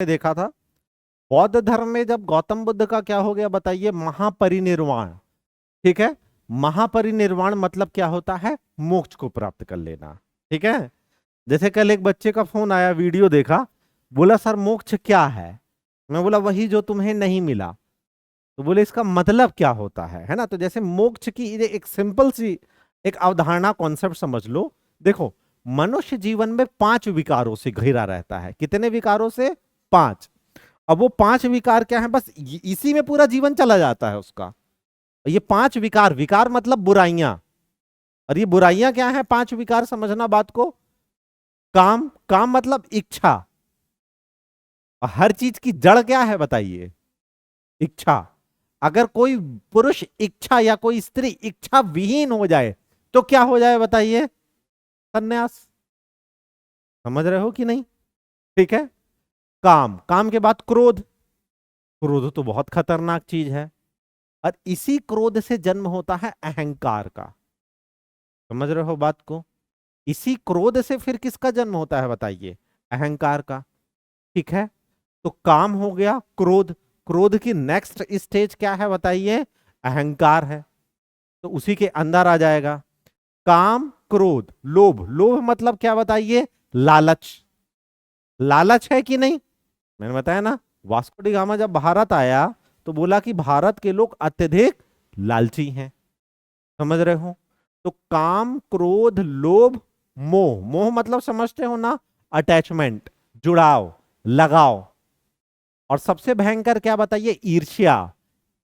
देखा था बौद्ध धर्म में जब गौतम बुद्ध का क्या हो गया बताइए, महापरिनिर्वाण। ठीक है। महापरिनिर्वाण मतलब क्या होता है? मोक्ष को प्राप्त कर लेना। ठीक है। जैसे कल एक बच्चे का फोन आया, वीडियो देखा, बोला सर मोक्ष क्या है? मैं बोला वही जो तुम्हें नहीं मिला। तो बोले इसका मतलब क्या होता है ना? तो जैसे मोक्ष की ये एक सिंपल सी एक अवधारणा, कॉन्सेप्ट समझ लो। देखो, मनुष्य जीवन में 5 विकारों से घिरा रहता है। कितने विकारों से? 5। अब वो 5 विकार क्या है, बस इसी में पूरा जीवन चला जाता है उसका। ये 5 विकार, विकार मतलब बुराइयां। और ये बुराइयां क्या है? 5 विकार, समझना बात को। काम, काम मतलब इच्छा। और हर चीज की जड़ क्या है बताइए? इच्छा। अगर कोई पुरुष इच्छा या कोई स्त्री इच्छा विहीन हो जाए तो क्या हो जाए बताइए? सन्यास। समझ रहे हो कि नहीं? ठीक है। काम, काम के बाद क्रोध। क्रोध तो बहुत खतरनाक चीज है। और इसी क्रोध से जन्म होता है अहंकार का। समझ रहे हो बात को? इसी क्रोध से फिर किसका जन्म होता है बताइए? अहंकार का। ठीक है। तो काम हो गया, क्रोध। क्रोध की नेक्स्ट स्टेज क्या है बताइए? अहंकार है। तो उसी के अंदर आ जाएगा काम, क्रोध, लोभ। लोभ मतलब क्या बताइए? लालच। लालच है कि नहीं? मैंने बताया ना, वास्को डी गामा जब भारत आया तो बोला कि भारत के लोग अत्यधिक लालची हैं। समझ रहे हो? तो काम, क्रोध, लोभ, मोह। मोह मतलब समझते हो ना? अटैचमेंट, जुड़ाव, लगाव। और सबसे भयंकर क्या बताइए? ईर्ष्या।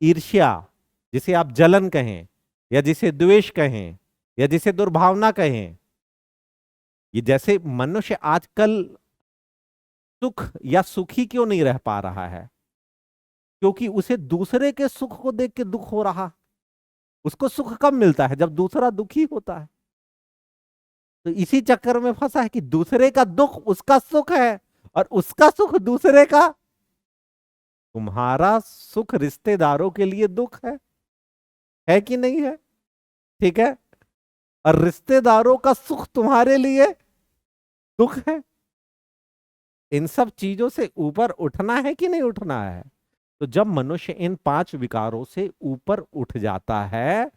ईर्ष्या, जिसे आप जलन कहें, या जिसे द्वेष कहें, या जिसे दुर्भावना कहें। ये जैसे मनुष्य आजकल सुख या सुखी क्यों नहीं रह पा रहा है? क्योंकि उसे दूसरे के सुख को देख के दुख हो रहा। उसको सुख कब मिलता है? जब दूसरा दुखी होता है। तो इसी चक्कर में फंसा है कि दूसरे का दुख उसका सुख है, और उसका सुख दूसरे का। तुम्हारा सुख रिश्तेदारों के लिए दुख है कि नहीं है? ठीक है। और रिश्तेदारों का सुख तुम्हारे लिए दुख है। इन सब चीजों से ऊपर उठना है कि नहीं उठना है? तो जब मनुष्य इन 5 विकारों से ऊपर उठ जाता है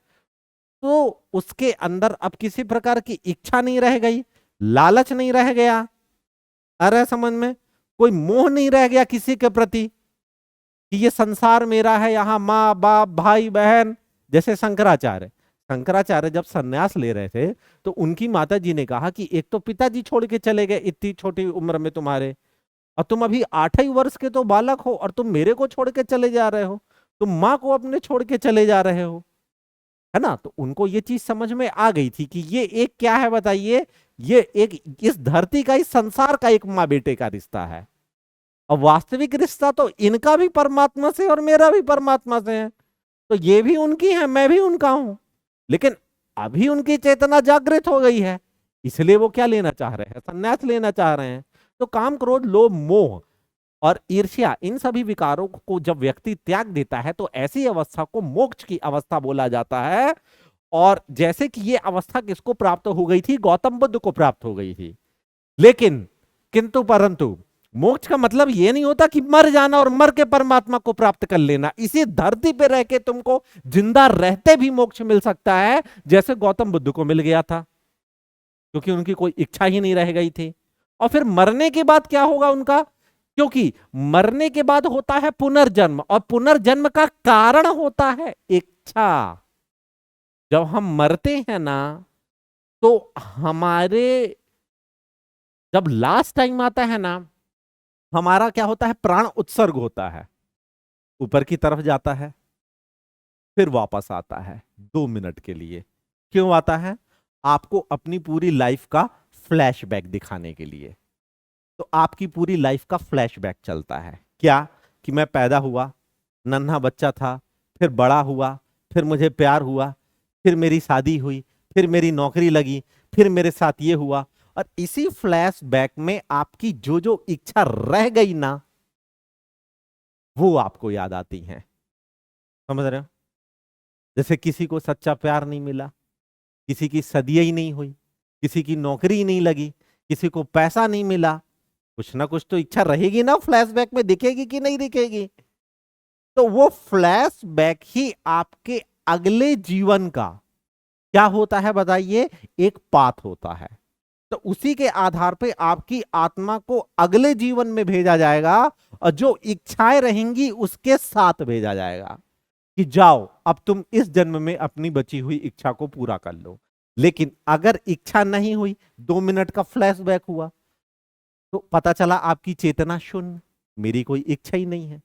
तो उसके अंदर अब किसी प्रकार की इच्छा नहीं रह गई, लालच नहीं रह गया। अरे समझ में? कोई मोह नहीं रह गया किसी के प्रति कि ये संसार मेरा है, यहां माँ बाप भाई बहन। जैसे शंकराचार्य, शंकराचार्य जब सन्यास ले रहे थे तो उनकी माता जी ने कहा कि एक तो पिताजी छोड़ के चले गए इतनी छोटी उम्र में तुम्हारे, और तुम अभी 8 ही वर्ष के तो बालक हो, और तुम मेरे को छोड़ के चले जा रहे हो। तुम माँ को अपने छोड़ के चले जा रहे हो, है ना? तो उनको ये चीज समझ में आ गई थी कि ये एक क्या है बताइए? ये एक इस धरती का, इस संसार का एक माँ बेटे का रिश्ता है। और वास्तविक रिश्ता तो इनका भी परमात्मा से और मेरा भी परमात्मा से है। तो ये भी उनकी है, मैं भी उनका हूं। लेकिन अभी उनकी चेतना जागृत हो गई है, इसलिए वो क्या लेना चाह रहे हैं? संन्यास लेना चाह रहे हैं। तो काम, क्रोध, लोभ, मोह और ईर्ष्या, इन सभी विकारों को जब व्यक्ति त्याग देता है तो ऐसी अवस्था को मोक्ष की अवस्था बोला जाता है। और जैसे कि ये अवस्था किसको प्राप्त हो गई थी? गौतम बुद्ध को प्राप्त हो गई थी। लेकिन किंतु परंतु मोक्ष का मतलब ये नहीं होता कि मर जाना और मर के परमात्मा को प्राप्त कर लेना। इसी धरती पे रह के तुमको जिंदा रहते भी मोक्ष मिल सकता है, जैसे गौतम बुद्ध को मिल गया था, क्योंकि उनकी कोई इच्छा ही नहीं रह गई थी। और फिर मरने के बाद क्या होगा उनका? क्योंकि मरने के बाद होता है पुनर्जन्म, और पुनर्जन्म का कारण होता है इच्छा। जब हम मरते हैं ना, तो हमारे जब लास्ट टाइम आता है ना, हमारा क्या होता है? प्राण उत्सर्ग होता है, ऊपर की तरफ जाता है, फिर वापस आता है 2 मिनट के लिए। क्यों आता है? आपको अपनी पूरी लाइफ का फ्लैशबैक दिखाने के लिए। तो आपकी पूरी लाइफ का फ्लैशबैक चलता है क्या? कि मैं पैदा हुआ, नन्हा बच्चा था, फिर बड़ा हुआ, फिर मुझे प्यार हुआ, फिर मेरी शादी हुई, फिर मेरी नौकरी लगी, फिर मेरे साथ ये हुआ। और इसी फ्लैशबैक में आपकी जो जो इच्छा रह गई ना, वो आपको याद आती हैं। समझ रहे हो? जैसे किसी को सच्चा प्यार नहीं मिला, किसी की सदिया ही नहीं हुई, किसी की नौकरी ही नहीं लगी, किसी को पैसा नहीं मिला, कुछ ना कुछ तो इच्छा रहेगी ना, फ्लैशबैक में दिखेगी कि नहीं दिखेगी? तो वो फ्लैशबैक ही आपके अगले जीवन का क्या होता है बताइए, एक पाथ होता है। तो उसी के आधार पे आपकी आत्मा को अगले जीवन में भेजा जाएगा, और जो इच्छाएं रहेंगी उसके साथ भेजा जाएगा कि जाओ अब तुम इस जन्म में अपनी बची हुई इच्छा को पूरा कर लो। लेकिन अगर इच्छा नहीं हुई, 2 मिनट का फ्लैशबैक हुआ, तो पता चला आपकी चेतना शून्य, मेरी कोई इच्छा ही नहीं है,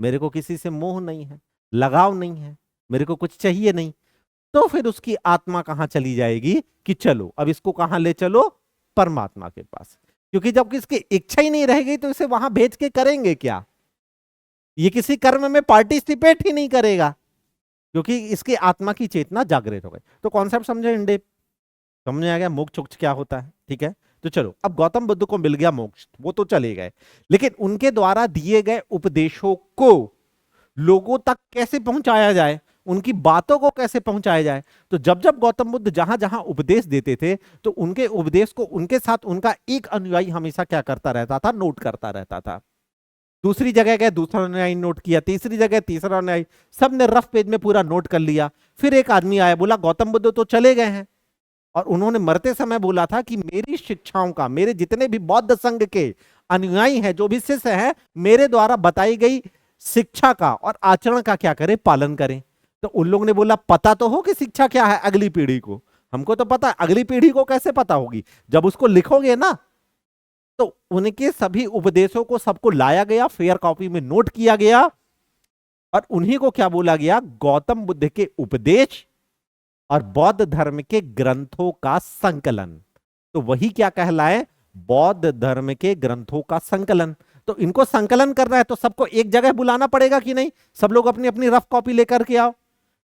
मेरे को किसी से मोह नहीं है, लगाव नहीं है, मेरे को कुछ चाहिए नहीं। तो फिर उसकी आत्मा कहां चली जाएगी कि चलो अब इसको कहां ले चलो, परमात्मा के पास। क्योंकि जब इसकी इच्छा ही नहीं रहेगी तो इसे वहां भेज के करेंगे क्या? ये किसी कर्म में पार्टिसिपेट ही नहीं करेगा, क्योंकि इसकी आत्मा की चेतना जागृत हो गई। तो कॉन्सेप्ट समझे इंडे? समझ में आ गया मोक्ष चोक्ष क्या होता है? ठीक है, तो चलो, अब गौतम बुद्ध को मिल गया मोक्ष, वो तो चले गए, लेकिन उनके द्वारा दिए गए उपदेशों को लोगों तक कैसे पहुंचाया जाए, उनकी बातों को कैसे पहुंचाया जाए? तो जब जब गौतम बुद्ध जहां जहां उपदेश देते थे, तो उनके उपदेश को उनके साथ उनका एक अनुयायी हमेशा क्या करता रहता था, नोट करता रहता था। दूसरी जगह गए, दूसरा अनुयायी नोट किया, तीसरी जगह तीसरा अनुयायी, सबने रफ पेज में पूरा नोट कर लिया। फिर एक आदमी आया, बोला गौतम बुद्ध तो चले गए हैं, और उन्होंने मरते समय बोला था कि मेरी शिक्षाओं का, मेरे जितने भी बौद्ध संघ के अनुयायी हैं, जो भी शिष्य हैं, मेरे द्वारा बताई गई शिक्षा का और आचरण का क्या करें, पालन करें। तो उन लोगों ने बोला पता तो हो कि शिक्षा क्या है अगली पीढ़ी को? हमको तो पता है, अगली पीढ़ी को कैसे पता होगी? जब उसको लिखोगे ना। तो उनके सभी उपदेशों को सबको लाया गया, फेयर कॉपी में नोट किया गया, और उन्हीं को क्या बोला गया, गौतम बुद्ध के उपदेश और बौद्ध धर्म के ग्रंथों का संकलन। तो वही क्या कहलाए, बौद्ध धर्म के ग्रंथों का संकलन। तो इनको संकलन करना है तो सबको एक जगह बुलाना पड़ेगा कि नहीं? सब लोग अपनी अपनी रफ कॉपी लेकर के आओ।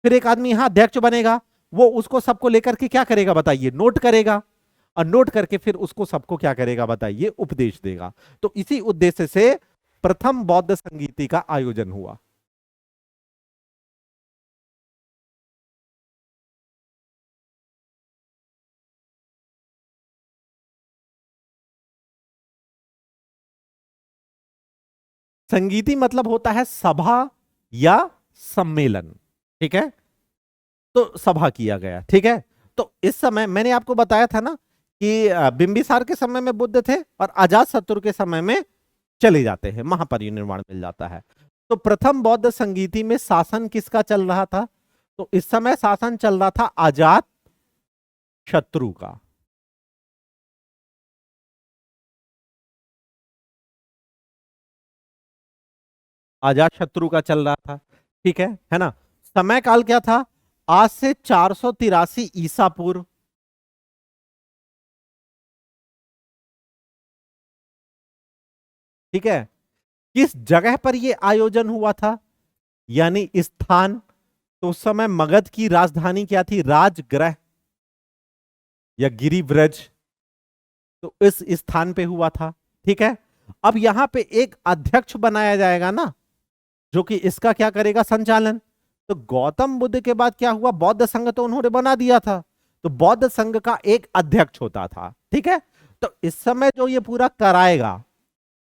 फिर एक आदमी यहां अध्यक्ष बनेगा, वो उसको सबको लेकर के क्या करेगा बताइए, नोट करेगा, और नोट करके फिर उसको सबको क्या करेगा बताइए, उपदेश देगा। तो इसी उद्देश्य से प्रथम बौद्ध संगीति का आयोजन हुआ। संगीति मतलब होता है सभा या सम्मेलन, ठीक है? तो सभा किया गया, ठीक है? तो इस समय मैंने आपको बताया था ना कि बिंबिसार के समय में बुद्ध थे, और अजात शत्रु के समय में चले जाते हैं, महापरिनिर्वाण मिल जाता है। तो प्रथम बौद्ध संगीति में शासन किसका चल रहा था? तो इस समय शासन चल रहा था अजात शत्रु का। अजात शत्रु का चल रहा था, ठीक है ना? समय काल क्या था? आज से 483 ईसा पूर्व, ठीक है? किस जगह पर यह आयोजन हुआ था, यानी स्थान? तो उस समय मगध की राजधानी क्या थी, राजगृह या गिरिव्रज। तो इस स्थान पे हुआ था, ठीक है? अब यहां पे एक अध्यक्ष बनाया जाएगा ना, जो कि इसका क्या करेगा, संचालन। तो गौतम बुद्ध के बाद क्या हुआ, बौद्ध संघ तो उन्होंने बना दिया था, तो बौद्ध संघ का एक अध्यक्ष होता था, ठीक है? तो इस समय जो ये पूरा कराएगा,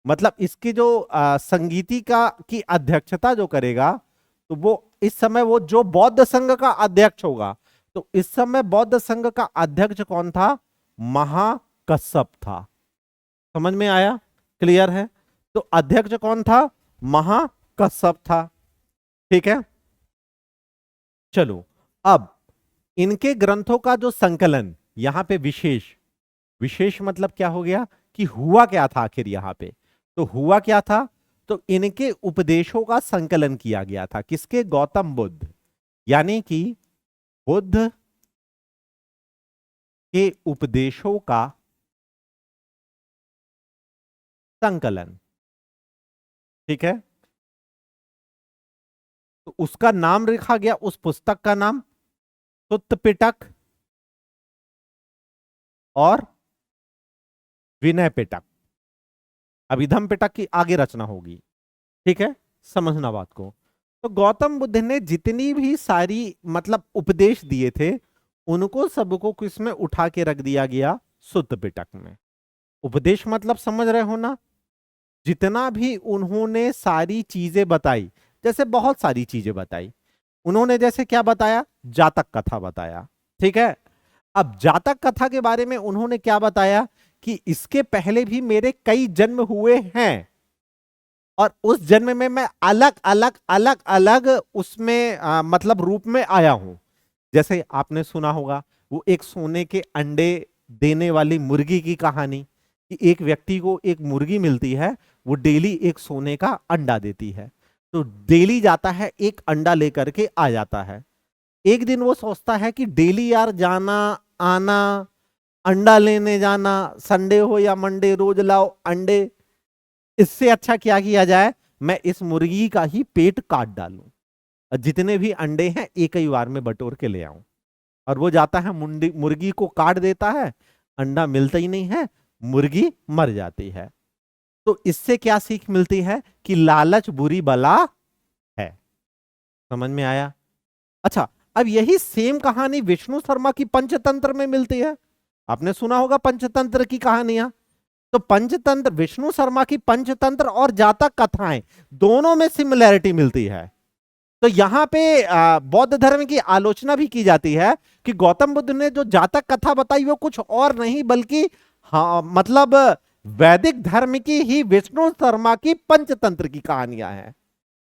मतलब इसकी जो संगीति का की अध्यक्षता जो करेगा, तो वो इस समय वो जो बौद्ध संघ का अध्यक्ष होगा। तो इस समय बौद्ध संघ का अध्यक्ष कौन था? महाकश्यप था। समझ में आया? क्लियर है? तो अध्यक्ष कौन था? महाकश्यप था, ठीक है? चलो, अब इनके ग्रंथों का जो संकलन यहां पे विशेष, विशेष मतलब क्या हो गया कि हुआ क्या था आखिर यहां पे? तो हुआ क्या था, तो इनके उपदेशों का संकलन किया गया था। किसके? गौतम बुद्ध, यानी कि बुद्ध के उपदेशों का संकलन, ठीक है? तो उसका नाम रखा गया, उस पुस्तक का नाम सुत्त पिटक और विनय पिटक। अभिधम पिटक की आगे रचना होगी, ठीक है? समझना बात को। तो गौतम बुद्ध ने जितनी भी सारी मतलब उपदेश दिए थे, उनको सबको किसमें उठा के रख दिया गया? सुत्त पिटक में। उपदेश मतलब समझ रहे हो ना, जितना भी उन्होंने सारी चीजें बताई, जैसे बहुत सारी चीजें बताई उन्होंने, जैसे क्या बताया, जातक कथा बताया, ठीक है। अब जातक कथा के बारे में उन्होंने क्या बताया कि इसके पहले भी मेरे कई जन्म हुए हैं और उस जन्म में मैं अलग अलग अलग अलग उसमें मतलब रूप में आया हूं। जैसे आपने सुना होगा वो एक सोने के अंडे देने वाली मुर्गी की कहानी, कि एक व्यक्ति को एक मुर्गी मिलती है, वो डेली एक सोने का अंडा देती है, तो डेली जाता है एक अंडा लेकर के आ जाता है। एक दिन वो सोचता है कि डेली यार जाना आना, अंडा लेने जाना, संडे हो या मंडे रोज लाओ अंडे, इससे अच्छा क्या किया जाए, मैं इस मुर्गी का ही पेट काट डालूं और जितने भी अंडे हैं एक ही बार में बटोर के ले आऊं। और वो जाता है मुर्गी को काट देता है, अंडा मिलता ही नहीं है, मुर्गी मर जाती है। तो इससे क्या सीख मिलती है कि लालच बुरी बला है। समझ में आया? अच्छा, अब यही सेम कहानी विष्णु शर्मा की पंचतंत्र में मिलती है। आपने सुना होगा पंचतंत्र की कहानियां। तो पंचतंत्र, विष्णु शर्मा की पंचतंत्र और जातक कथाएं दोनों में सिमिलैरिटी मिलती है। तो यहां पे बौद्ध धर्म की आलोचना भी की जाती है कि गौतम बुद्ध ने जो जातक कथा बताई वो कुछ और नहीं बल्कि हाँ मतलब वैदिक धर्म की ही विष्णु शर्मा की पंचतंत्र की कहानियां हैं।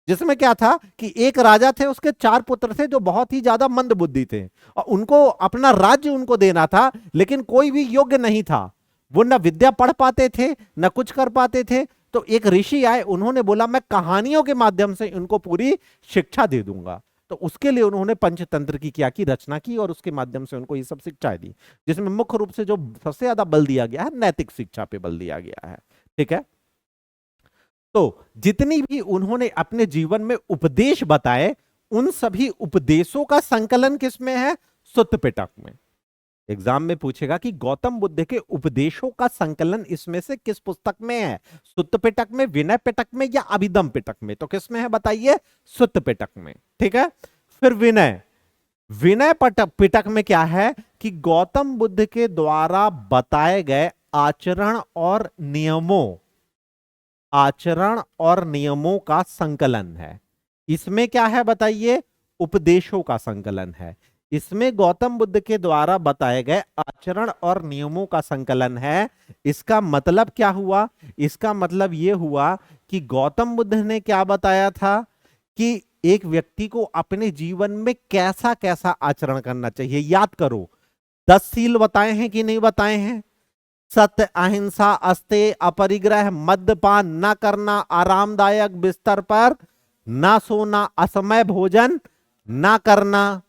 जिसमें क्या था कि एक राजा थे, उसके 4 पुत्र थे जो बहुत ही ज्यादा मंद बुद्धि थे और उनको अपना राज्य उनको देना था, लेकिन कोई भी योग्य नहीं था। वो न विद्या पढ़ पाते थे न कुछ कर पाते थे। तो एक ऋषि आए, उन्होंने बोला मैं कहानियों के माध्यम से इनको पूरी शिक्षा दे दूंगा। तो उसके लिए उन्होंने पंचतंत्र की क्या की रचना की और उसके माध्यम से उनको ये सब शिक्षाएं दी, जिसमें मुख्य रूप से जो सबसे ज्यादा बल दिया गया है नैतिक शिक्षा पे बल दिया गया है। ठीक है। तो जितनी भी उन्होंने अपने जीवन में उपदेश बताए, उन सभी उपदेशों का संकलन किसमें है? सुत्त पिटक में। एग्जाम में पूछेगा कि गौतम बुद्ध के उपदेशों का संकलन इसमें से किस पुस्तक में है? सुत्त पिटक में, विनय पिटक में या अभिधम पिटक में? तो किसमें है बताइए? सुत्त पिटक में। ठीक है। फिर विनय, विनय पिटक में क्या है कि गौतम बुद्ध के द्वारा बताए गए आचरण और नियमों, आचरण और नियमों का संकलन है। इसमें क्या है बताइए? उपदेशों का संकलन है। इसमें गौतम बुद्ध के द्वारा बताए गए आचरण और नियमों का संकलन है। इसका मतलब क्या हुआ? इसका मतलब यह हुआ कि गौतम बुद्ध ने क्या बताया था कि एक व्यक्ति को अपने जीवन में कैसा कैसा आचरण करना चाहिए। याद करो, 10 सील बताए हैं कि नहीं बताए हैं? सत्य, अहिंसा, अस्तेय, अपरिग्रह, मद्यपान न करना, आरामदायक बिस्तर पर ना सोना, असमय भोजन ना करना,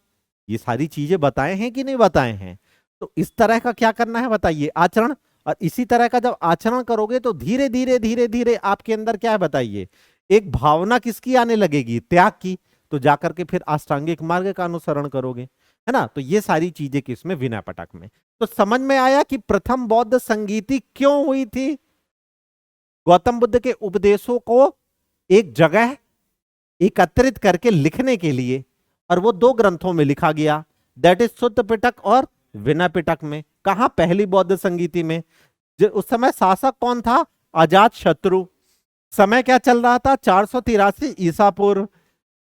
ये सारी चीजें बताए हैं कि नहीं बताए हैं? तो इस तरह का क्या करना है बताइए? आचरण। और इसी तरह का जब आचरण करोगे तो धीरे धीरे धीरे धीरे आपके अंदर क्या है बताइए? एक भावना किसकी आने लगेगी? त्याग की। तो जाकर के फिर अष्टांगिक मार्ग का अनुसरण करोगे, है ना। तो ये सारी चीजें किसमें? विनय पिटक में। तो समझ में आया कि प्रथम बौद्ध संगीति क्यों हुई थी? गौतम बुद्ध के उपदेशों को एक जगह एकत्रित करके लिखने के लिए, और वो 2 ग्रंथों में लिखा गया, दैट इज सुत्त पिटक और विनय पिटक में। कहा? पहली बौद्ध संगीति में। उस समय शासक कौन था? अजात शत्रु। समय क्या चल रहा था? 483 ईसा पूर्व।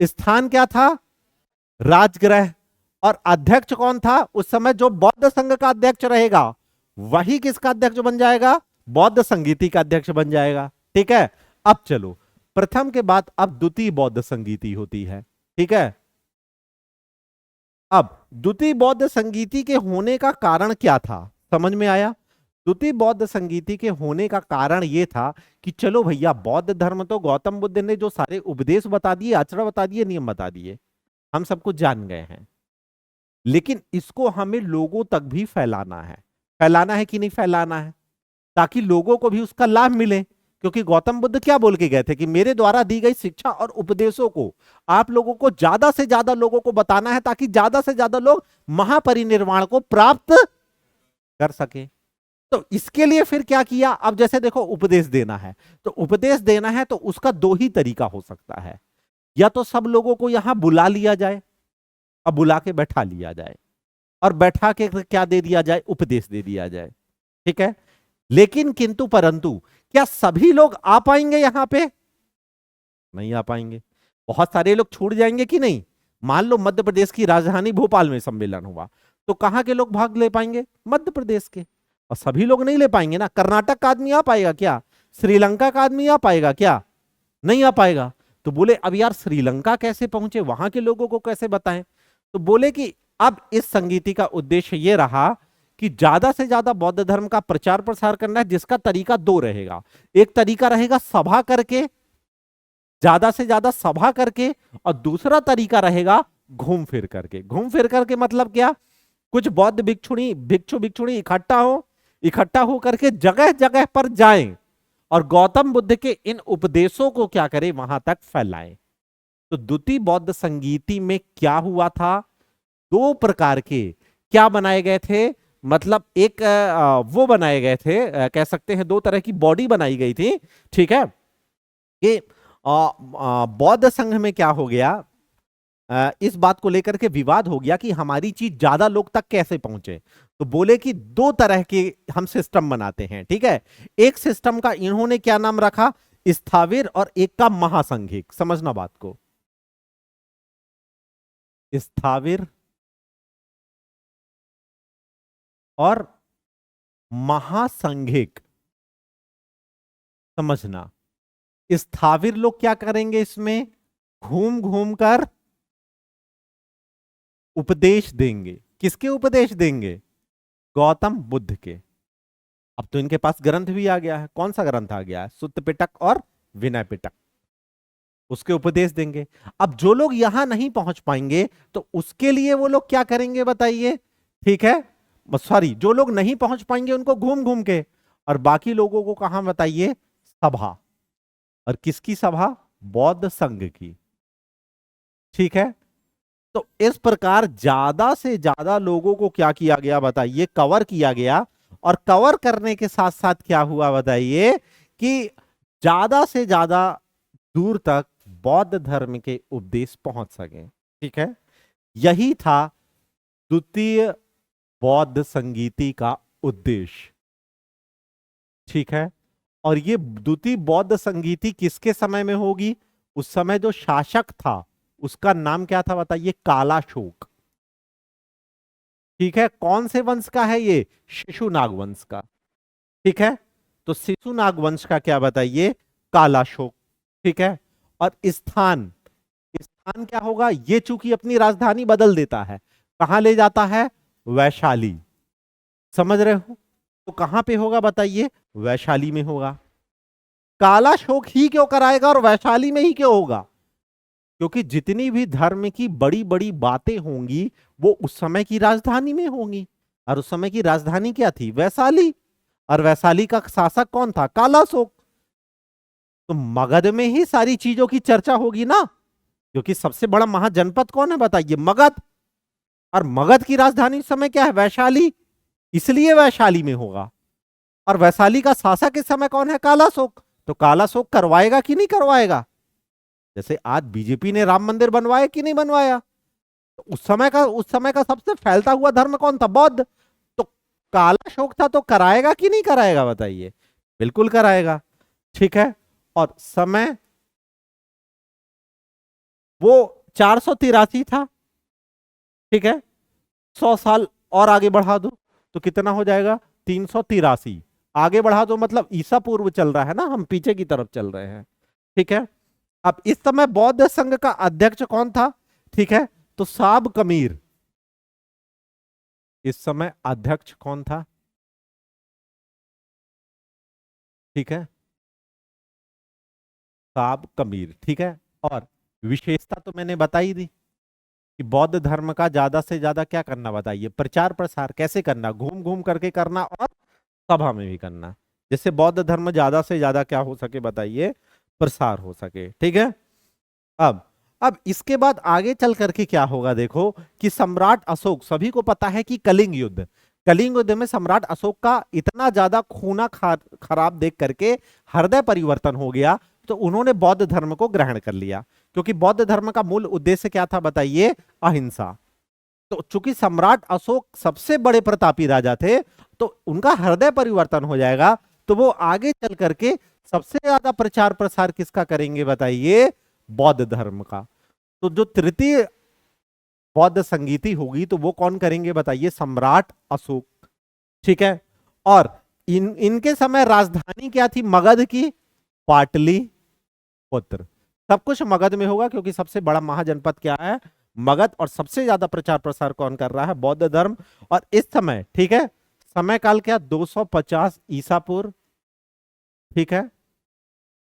स्थान क्या था? राजगृह। और अध्यक्ष कौन था उस समय? जो बौद्ध संघ का अध्यक्ष रहेगा वही किसका अध्यक्ष बन जाएगा? बौद्ध संगीति का अध्यक्ष बन जाएगा। ठीक है। अब चलो, प्रथम के बाद अब द्वितीय बौद्ध संगीति होती है। ठीक है। अब द्वितीय बौद्ध संगीति के होने का कारण क्या था? समझ में आया? द्वितीय बौद्ध संगीति के होने का कारण यह था कि चलो भैया, बौद्ध धर्म तो गौतम बुद्ध ने जो सारे उपदेश बता दिए, आचरण बता दिए, नियम बता दिए, हम सब कुछ जान गए हैं, लेकिन इसको हमें लोगों तक भी फैलाना है। फैलाना है कि नहीं फैलाना है? ताकि लोगों को भी उसका लाभ मिले। क्योंकि गौतम बुद्ध क्या बोल के गए थे कि मेरे द्वारा दी गई शिक्षा और उपदेशों को आप लोगों को ज्यादा से ज्यादा लोगों को बताना है, ताकि ज्यादा से ज्यादा लोग महापरिनिर्वाण को प्राप्त कर सके। तो इसके लिए फिर क्या किया? अब जैसे देखो, उपदेश देना है, तो उपदेश देना है तो उसका 2 ही तरीका हो सकता है। या तो सब लोगों को यहां बुला लिया जाए और बुला के बैठा लिया जाए, और बैठा के क्या दे दिया जाए? उपदेश दे दिया जाए। ठीक है। लेकिन किंतु परंतु क्या सभी लोग आ पाएंगे यहां पे? नहीं आ पाएंगे। बहुत सारे लोग छूट जाएंगे कि नहीं? मान लो मध्य प्रदेश की राजधानी भोपाल में सम्मेलन हुआ, तो कहां के लोग भाग ले पाएंगे? मध्य प्रदेश के। और सभी लोग नहीं ले पाएंगे ना। कर्नाटक का आदमी आ पाएगा क्या? श्रीलंका का आदमी आ पाएगा क्या? नहीं आ पाएगा। तो बोले अब यार श्रीलंका कैसे पहुंचे, वहां के लोगों को कैसे बताएं? तो बोले कि अब इस संगीति का उद्देश्य यह रहा कि ज्यादा से ज्यादा बौद्ध धर्म का प्रचार प्रसार करना है, जिसका तरीका दो रहेगा। एक तरीका रहेगा सभा करके, ज्यादा से ज्यादा सभा करके, और दूसरा तरीका रहेगा घूम फिर करके। घूम फिर करके मतलब क्या? कुछ बौद्ध भिक्षु भिक्षुणी इकट्ठा हो करके जगह जगह पर जाएं और गौतम बुद्ध के इन उपदेशों को क्या करें, वहां तक फैलाएं। तो द्वितीय बौद्ध संगीति में क्या हुआ था? दो प्रकार के क्या बनाए गए थे, मतलब एक वो बनाए गए थे, कह सकते हैं दो तरह की बॉडी बनाई गई थी। ठीक है कि बौद्ध संघ में क्या हो गया, इस बात को लेकर के विवाद हो गया कि हमारी चीज ज्यादा लोग तक कैसे पहुंचे। तो बोले कि दो तरह के हम सिस्टम बनाते हैं। ठीक है, एक सिस्टम का इन्होंने क्या नाम रखा, स्थाविर, और एक का महासंघिक। समझना बात को, स्थाविर और महासंघिक। समझना, स्थाविर लोग क्या करेंगे, इसमें घूम घूम कर उपदेश देंगे। किसके उपदेश देंगे? गौतम बुद्ध के। अब तो इनके पास ग्रंथ भी आ गया है। कौन सा ग्रंथ आ गया है? सुत्त पिटक और विनय पिटक। उसके उपदेश देंगे। अब जो लोग यहां नहीं पहुंच पाएंगे तो उसके लिए वो लोग क्या करेंगे बताइए? ठीक है, सॉरी, जो लोग नहीं पहुंच पाएंगे उनको घूम घूम के, और बाकी लोगों को कहां बताइए? सभा। और किसकी सभा? बौद्ध संघ की। ठीक है, तो इस प्रकार ज्यादा से ज्यादा लोगों को क्या किया गया बताइए? कवर किया गया। और कवर करने के साथ साथ क्या हुआ बताइए? कि ज्यादा से ज्यादा दूर तक बौद्ध धर्म के उपदेश पहुंच सके। ठीक है, यही था द्वितीय बौद्ध संगीति का उद्देश्य। ठीक है, और ये द्वितीय बौद्ध संगीति किसके समय में होगी? उस समय जो शासक था उसका नाम क्या था बताइए? कालाशोक। ठीक है, कौन से वंश का है ये? शिशुनाग वंश का। ठीक है, तो शिशुनाग वंश का क्या बताइए? कालाशोक। ठीक है, और स्थान, स्थान क्या होगा? ये चूंकि अपनी राजधानी बदल देता है, कहां ले जाता है? वैशाली। समझ रहे हो? तो कहां पे होगा बताइए? वैशाली में होगा। कालाशोक ही क्यों कराएगा और वैशाली में ही क्यों होगा? क्योंकि जितनी भी धर्म की बड़ी बड़ी बातें होंगी वो उस समय की राजधानी में होंगी, और उस समय की राजधानी क्या थी? वैशाली। और वैशाली का शासक कौन था? कालाशोक। तो मगध में ही सारी चीजों की चर्चा होगी ना, क्योंकि सबसे बड़ा महाजनपद कौन है बताइए? मगध। और मगध की राजधानी इस समय क्या है? वैशाली। इसलिए वैशाली में होगा। और वैशाली का शासक इस समय कौन है? कालाशोक। तो कालाशोक करवाएगा कि नहीं करवाएगा? जैसे आज बीजेपी ने राम मंदिर बनवाया कि नहीं बनवाया? तो उस समय का सबसे फैलता हुआ धर्म कौन था? बौद्ध। तो कालाशोक था तो कराएगा कि नहीं कराएगा बताइए? बिल्कुल कराएगा। ठीक है, और समय वो 483 था। ठीक है, 100 साल और आगे बढ़ा दो तो कितना हो जाएगा? 383। आगे बढ़ा दो मतलब ईसा पूर्व चल रहा है ना, हम पीछे की तरफ चल रहे हैं। ठीक है, अब इस समय बौद्ध संघ का अध्यक्ष कौन था? ठीक है, तो साब कमीर। इस समय अध्यक्ष कौन था? ठीक है, साब कमीर। ठीक है, और विशेषता तो मैंने बताई दी कि बौद्ध धर्म का ज्यादा से ज्यादा क्या करना बताइए? प्रचार प्रसार। कैसे करना? घूम घूम करके करना और सभा में भी करना, जिससे बौद्ध धर्म ज्यादा से ज्यादा क्या हो सके बताइए? प्रसार हो सके। ठीक है, अब इसके बाद आगे चल करके क्या होगा देखो, कि सम्राट अशोक, सभी को पता है कि कलिंग युद्ध में सम्राट अशोक का इतना ज्यादा खूना खराब देख करके हृदय परिवर्तन हो गया, तो उन्होंने बौद्ध धर्म को ग्रहण कर लिया। क्योंकि बौद्ध धर्म का मूल उद्देश्य क्या था बताइए? अहिंसा। तो चूंकि सम्राट अशोक सबसे बड़े प्रतापी राजा थे, तो उनका हृदय परिवर्तन हो जाएगा, तो वो आगे चल करके सबसे ज्यादा प्रचार प्रसार किसका करेंगे बताइए? बौद्ध धर्म का। तो जो तृतीय बौद्ध संगीति होगी तो वो कौन करेंगे बताइए? सम्राट अशोक। ठीक है। और इनके समय राजधानी क्या थी मगध की? पाटलिपुत्र। सब कुछ मगध में होगा क्योंकि सबसे बड़ा महाजनपद क्या है? मगध। और सबसे ज्यादा प्रचार प्रसार कौन कर रहा है? बौद्ध धर्म। और इस समय, ठीक है, समय काल क्या? 250 ईसा पूर्व। ठीक है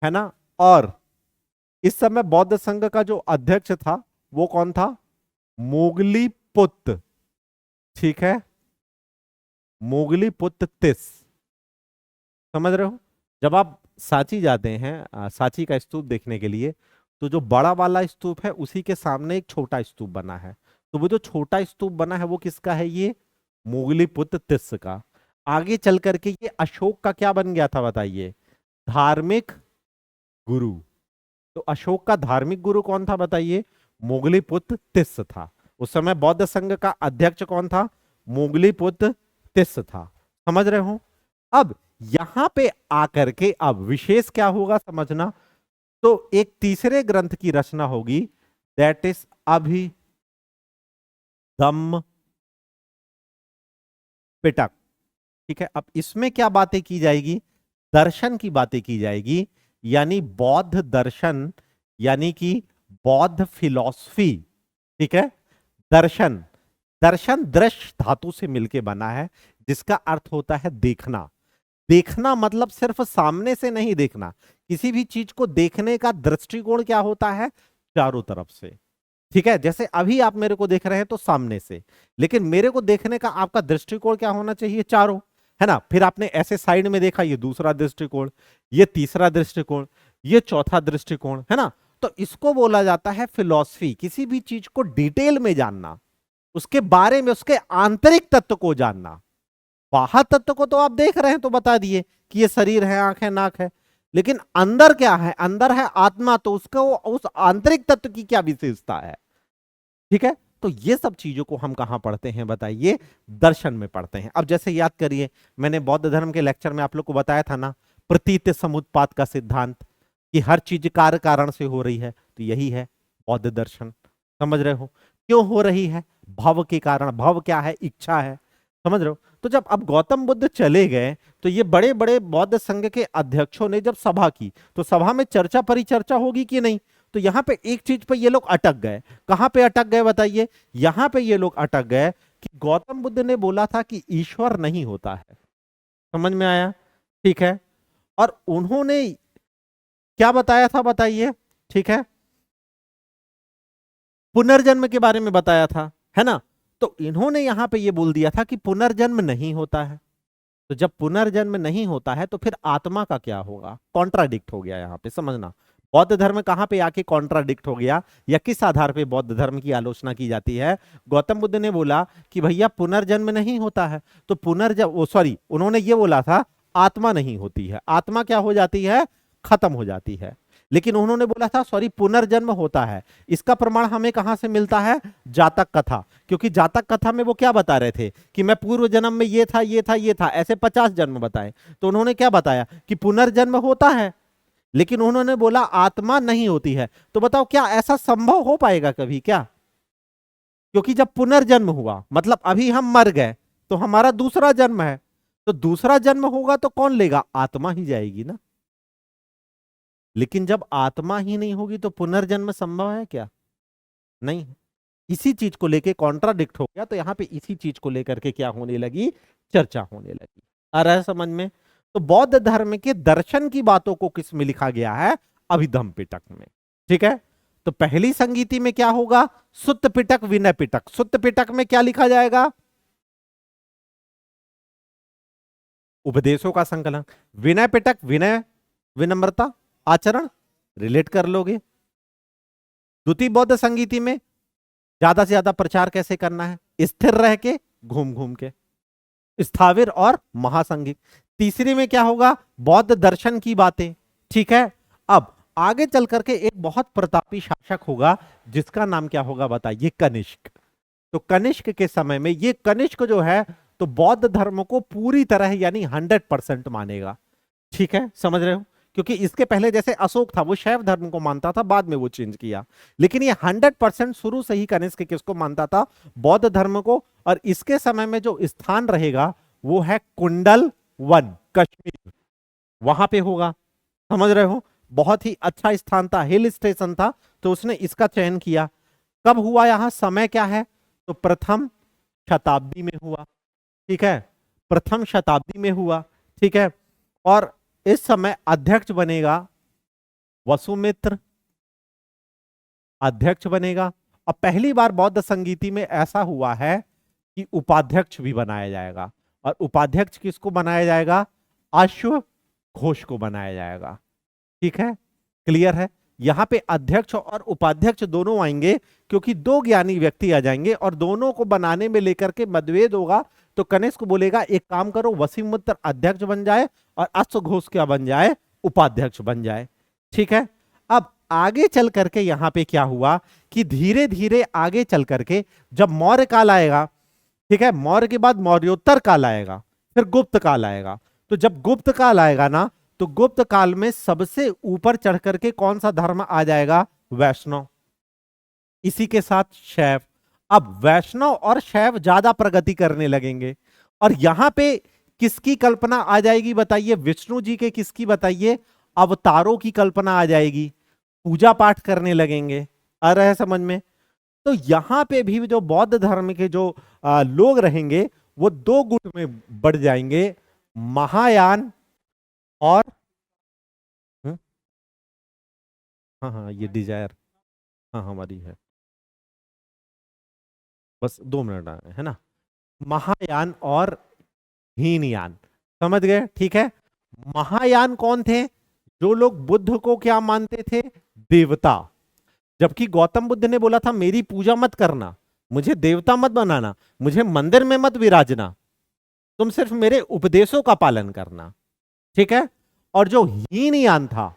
ना? और इस समय बौद्ध संघ का जो अध्यक्ष था वो कौन था? मोगलीपुत्र। ठीक है, मोगलीपुत्र तिस। समझ रहे हो? जब आप सांची जाते हैं सांची का स्तूप देखने के लिए, तो जो बड़ा वाला स्तूप है उसी के सामने एक छोटा स्तूप बना है। तो वो जो छोटा स्तूप बना है वो किसका है? ये मोगलीपुत्र तिस का। आगे चल करके ये अशोक का क्या बन गया था बताइए? धार्मिक गुरु। तो अशोक का धार्मिक गुरु कौन था बताइए? मोगलीपुत्र तिस था। उस समय बौद्ध संघ का अध्यक्ष कौन था? मोगलीपुत्र तिस था। समझ रहे हो? अब यहां पे आकर के अब विशेष क्या होगा समझना। तो एक तीसरे ग्रंथ की रचना होगी, दैट इज अभिधम्म पिटक। ठीक है। अब इसमें क्या बातें की जाएगी? दर्शन की बातें की जाएगी, यानी बौद्ध दर्शन, यानी कि बौद्ध फिलॉसफी। ठीक है। दर्शन, दर्शन दृश्य धातु से मिलके बना है, जिसका अर्थ होता है देखना। देखना मतलब सिर्फ सामने से नहीं देखना, किसी भी चीज को देखने का दृष्टिकोण क्या होता है? चारों तरफ से। ठीक है। जैसे अभी आप मेरे को देख रहे हैं तो सामने से, लेकिन मेरे को देखने का आपका दृष्टिकोण क्या होना चाहिए? चारों, है ना? फिर आपने ऐसे साइड में देखा, ये दूसरा दृष्टिकोण, ये तीसरा दृष्टिकोण, ये चौथा दृष्टिकोण, है ना? तो इसको बोला जाता है फिलॉसफी। किसी भी चीज को डिटेल में जानना, उसके बारे में, उसके आंतरिक तत्व को जानना। बाहर तत्व को तो आप देख रहे हैं तो बता दिए कि ये शरीर है, आंख है, नाक है, लेकिन अंदर क्या है? अंदर है आत्मा, तो उसका उस आंतरिक तत्व की क्या विशेषता है? ठीक है। तो ये सब चीजों को हम कहां पढ़ते हैं बताइए? दर्शन में पढ़ते हैं। अब जैसे याद करिए, मैंने बौद्ध धर्म के लेक्चर में आप लोग को बताया था ना, प्रतीत समुत्पाद का सिद्धांत, कि हर चीज कार्य कारण से हो रही है, तो यही है बौद्ध दर्शन। समझ रहे हो? क्यों हो रही है? भव के कारण। भव क्या है? इच्छा है। समझ रहे हो? तो जब अब गौतम बुद्ध चले गए, तो ये बड़े बड़े बौद्ध संघ के अध्यक्षों ने जब सभा की, तो सभा में चर्चा परिचर्चा होगी कि नहीं? तो यहां पे एक चीज पे ये लोग अटक गए। कहां पे अटक गए बताइए? यहां पे ये लोग अटक गए कि गौतम बुद्ध ने बोला था कि ईश्वर नहीं होता है। समझ में आया? ठीक है। और उन्होंने क्या बताया था बताइए? ठीक है, पुनर्जन्म के बारे में बताया था, है ना? तो इन्होंने यहां पे ये बोल दिया था कि पुनर्जन्म नहीं होता है। तो जब पुनर्जन्म नहीं होता है तो फिर आत्मा का क्या होगा? कॉन्ट्राडिक्ट हो गया यहां पे, समझना। बौद्ध धर्म कहां पे आके कॉन्ट्राडिक्ट हो गया, या किस आधार पे बौद्ध धर्म की आलोचना की जाती है? गौतम बुद्ध ने बोला कि भैया पुनर्जन्म नहीं होता है, तो उन्होंने ये बोला था आत्मा नहीं होती है, आत्मा क्या हो जाती है? खत्म हो जाती है। लेकिन उन्होंने बोला था पुनर्जन्म होता है। इसका प्रमाण हमें कहां से मिलता है? जातक कथा। क्योंकि जातक कथा में वो क्या बता रहे थे कि मैं पूर्व जन्म में ये था, ये था, ये था, ऐसे 50 जन्म बताए। तो उन्होंने क्या बताया कि पुनर्जन्म होता है, लेकिन उन्होंने बोला आत्मा नहीं होती है। तो बताओ क्या ऐसा संभव हो पाएगा कभी? क्या? क्योंकि जब पुनर्जन्म हुआ मतलब अभी हम मर गए, तो हमारा दूसरा जन्म है, तो दूसरा जन्म होगा तो कौन लेगा? आत्मा ही जाएगी ना। लेकिन जब आत्मा ही नहीं होगी तो पुनर्जन्म संभव है क्या? नहीं। इसी चीज को लेके कॉन्ट्राडिक्ट हो गया, तो यहां पे इसी चीज को लेकर के क्या होने लगी? चर्चा होने लगी। आ रहा है समझ में? तो बौद्ध धर्म के दर्शन की बातों को किस में लिखा गया है? अभिधम्म पिटक में। ठीक है। तो पहली संगीति में क्या होगा? सुत्त पिटक, विनय पिटक। सुत्त पिटक में क्या लिखा जाएगा? उपदेशों का संकलन। विनय पिटक, विनय, विनम्रता, आचरण, रिलेट कर लोगे। द्वितीय बौद्ध संगीति में ज्यादा से ज्यादा प्रचार कैसे करना है? स्थिर रह के, घूम घूम के, स्थाविर और महासंगिक। तीसरी में क्या होगा? बौद्ध दर्शन की बातें। ठीक है। अब आगे चल करके एक बहुत प्रतापी शासक होगा, जिसका नाम क्या होगा बताइए? कनिष्क। तो कनिष्क के समय में ये कनिष्क जो है तो बौद्ध धर्म को पूरी तरह यानी 100% मानेगा। ठीक है, समझ रहे हो? क्योंकि इसके पहले जैसे अशोक था वो शैव धर्म को मानता था, बाद में वो चेंज किया, लेकिन ये 100% शुरू से ही कनिष्क किसको मानता था? बौद्ध धर्म को। और इसके समय में जो स्थान रहेगा वो है कुंडल वन, कश्मीर, वहां पे होगा। समझ रहे हो? बहुत ही अच्छा स्थान था, हिल स्टेशन था, तो उसने इसका चयन किया। कब हुआ, यहां समय क्या है? तो प्रथम शताब्दी में हुआ। ठीक है, प्रथम शताब्दी में हुआ। ठीक है, और इस समय अध्यक्ष बनेगा वसुमित्र, अध्यक्ष बनेगा। और पहली बार बौद्ध संगीति में ऐसा हुआ है कि उपाध्यक्ष भी बनाया जाएगा। और उपाध्यक्ष किसको बनाया जाएगा? अश्व घोष को बनाया जाएगा। ठीक है, क्लियर है? यहां पे अध्यक्ष और उपाध्यक्ष दोनों आएंगे, क्योंकि दो ज्ञानी व्यक्ति आ जाएंगे और दोनों को बनाने में लेकर के मतभेद होगा। तो कनिष्क बोलेगा एक काम करो, वसीमुत्र अध्यक्ष बन जाए और अश्वघोष क्या बन जाए? उपाध्यक्ष बन जाए। ठीक है, अब आगे चल करके यहां पे क्या हुआ कि धीरे धीरे आगे चल करके जब मौर्य काल आएगा, ठीक है, मौर्य के बाद मौर्योत्तर काल आएगा, फिर गुप्त काल आएगा। तो जब गुप्त काल आएगा ना, तो गुप्त काल में सबसे ऊपर चढ़ करके कौन सा धर्म आ जाएगा? वैष्णव, इसी के साथ शैव। अब वैष्णव और शैव ज्यादा प्रगति करने लगेंगे। और यहां पे किसकी कल्पना आ जाएगी बताइए? विष्णु जी के किसकी बताइए? अवतारों की कल्पना आ जाएगी, पूजा पाठ करने लगेंगे। आ रहा है समझ में? तो यहां पे भी जो बौद्ध धर्म के जो लोग रहेंगे वो दो गुट में बढ़ जाएंगे, महायान और हाँ हाँ ये डिजायर, हाँ हमारी है, बस 2 मिनट आए है ना। महायान और हीनयान, समझ गए? ठीक है, महायान कौन थे? जो लोग बुद्ध को क्या मानते थे? देवता। जबकि गौतम बुद्ध ने बोला था मेरी पूजा मत करना, मुझे देवता मत बनाना, मुझे मंदिर में मत विराजना, तुम सिर्फ मेरे उपदेशों का पालन करना। ठीक है, और जो हीनयान था,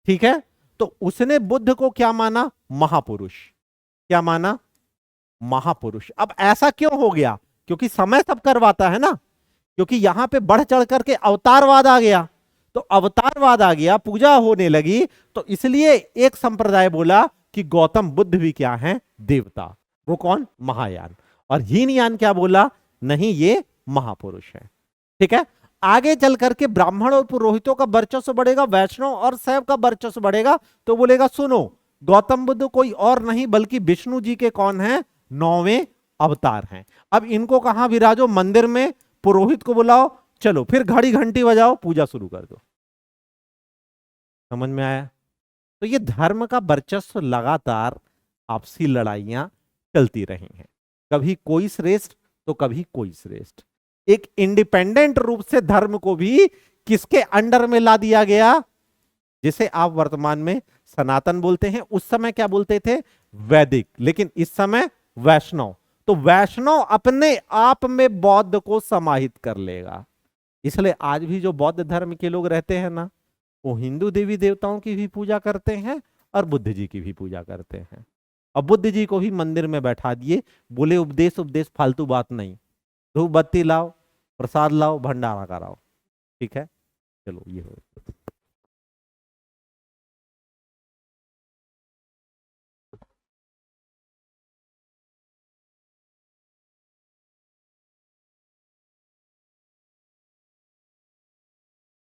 ठीक है, तो उसने बुद्ध को क्या माना? महापुरुष। क्या माना? महापुरुष। अब ऐसा क्यों हो गया? क्योंकि समय सब करवाता है ना, क्योंकि यहां पे बढ़ चढ़ करके अवतारवाद आ गया। तो अवतारवाद आ गया, पूजा होने लगी, तो इसलिए एक संप्रदाय बोला कि गौतम बुद्ध भी क्या है? देवता। वो कौन? महायान। और हीनयान क्या बोला? नहीं, ये महापुरुष है। ठीक है, आगे चल करके ब्राह्मण और पुरोहितों का वर्चस्व बढ़ेगा, वैष्णव और शैव का वर्चस्व बढ़ेगा। तो बोलेगा सुनो, गौतम बुद्ध कोई और नहीं बल्कि विष्णु जी के कौन है? 9वें अवतार हैं। अब इनको कहां विराजो? मंदिर में। पुरोहित को बुलाओ, चलो फिर घड़ी घंटी बजाओ, पूजा शुरू कर दो। समझ में आया? तो ये धर्म का वर्चस्व लगातार आपसी लड़ाइयां चलती रही हैं, कभी कोई श्रेष्ठ तो कभी कोई श्रेष्ठ। एक इंडिपेंडेंट रूप से धर्म को भी किसके अंडर में ला दिया गया? जिसे आप वर्तमान में सनातन बोलते हैं, उस समय क्या बोलते थे? वैदिक। लेकिन इस समय वैष्णव। तो वैष्णव अपने आप में बौद्ध को समाहित कर लेगा। इसलिए आज भी जो बौद्ध धर्म के लोग रहते हैं ना, वो हिंदू देवी देवताओं की भी पूजा करते हैं और बुद्ध जी की भी पूजा करते हैं। और बुद्ध जी को भी मंदिर में बैठा दिए, बोले उपदेश उपदेश, फालतू बात नहीं, धूप बत्ती लाओ, प्रसाद लाओ, भंडारा कराओ। ठीक है, चलो ये हो।